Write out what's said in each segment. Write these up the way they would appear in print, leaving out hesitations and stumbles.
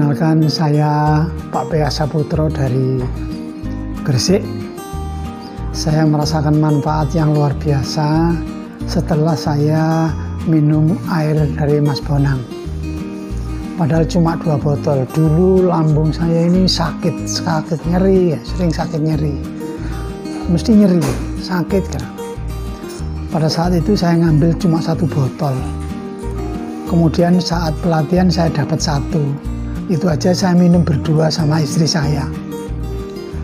Perkenalkan, saya Pak P.A. Saputro dari Gresik. Saya merasakan manfaat yang luar biasa setelah saya minum air dari Mas Bonang. Padahal cuma 2 botol. Dulu lambung saya ini sakit nyeri, sering sakit nyeri. Mesti nyeri, sakit kan. Pada saat itu saya ngambil cuma 1 botol. Kemudian saat pelatihan saya dapat 1. Itu aja saya minum berdua sama istri saya.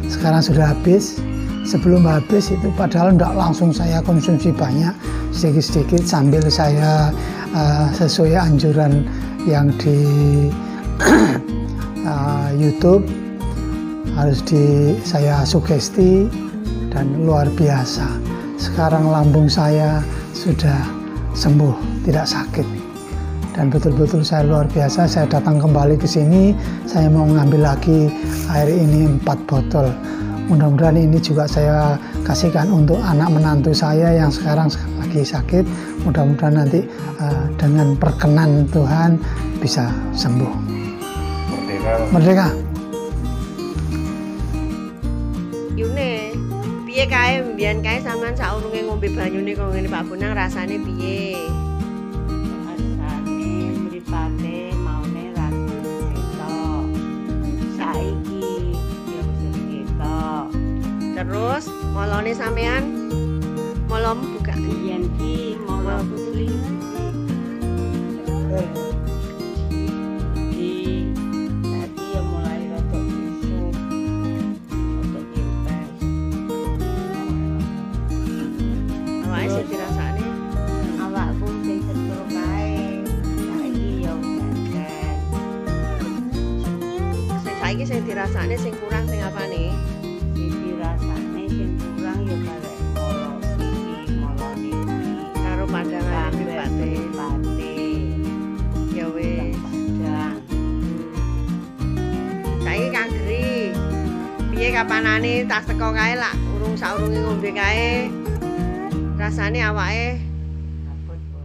Sekarang sudah habis. Sebelum habis itu padahal tidak langsung saya konsumsi banyak, sedikit-sedikit sambil saya sesuai anjuran yang di YouTube harus saya sugesti, dan luar biasa. Sekarang lambung saya sudah sembuh, tidak sakit. Dan betul-betul saya luar biasa. Saya datang kembali ke sini, saya mau ngambil lagi air ini 4 botol. Mudah-mudahan ini juga saya kasihkan untuk anak menantu saya yang sekarang lagi sakit. Mudah-mudahan nanti dengan perkenan Tuhan bisa sembuh. Merdeka. Yune, piye kae mbiyen kae sampean saurunge ngombe banyune kok ngene Pak Bonang rasane piye? Mripate maune rasane ketok. Saiki ya wis ketok. Terus molone sampean molom buka Yen ki molo putri. Tadi ya mulai rotok busuk. Rotok kimpes. awake sing dirasakne. Awakku sing setro kae. Saiki ya ngenten. Sing saiki sing dirasakne sing kurang sing apane? Sing dirasane sing kurang ya karek molo iki, molo niki. Karo pandangan mripate. Pate. Ya wis. Padang. Saiki Kang Geri. Piye kapanane tas teko kae lak urung saurunge ngombe kae. Rasane awake Abot pun.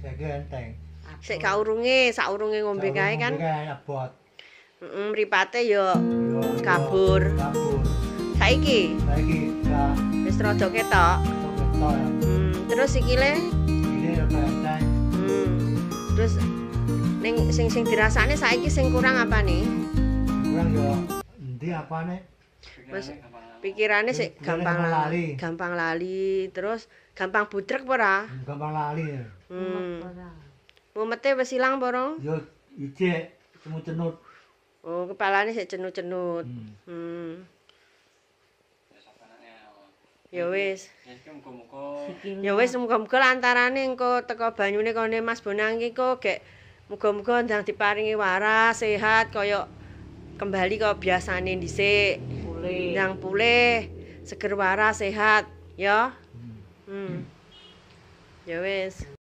Saya enteng. sik kaurunge saurunge ngombe kae kan. Abot. Mripate ya Yo, kabur. Kabur. Saiki Saiki enggak wis rada ketok. ketok. Terus sikile Ini ya enteng. terus ning sing dirasakne saiki sing kurang apa nih? Kurang yo endi apane? Mas pikirane sik gampang lali. Gampang lali, terus gampang budrek apa ora? Gampang lali. Mumete wis ilang apa ora? Yo ijek semu cenut. Oh, kepalane sik cenut-cenut. Ya wis. Ya wis muga-muga lantarane engko teko banyune kene Mas Bonang iki kok gek muga-muga ndang diparingi waras, sehat kaya kembali kaya biasane dhisik. Ndang pulih, seger waras, sehat, ya. Ya wis.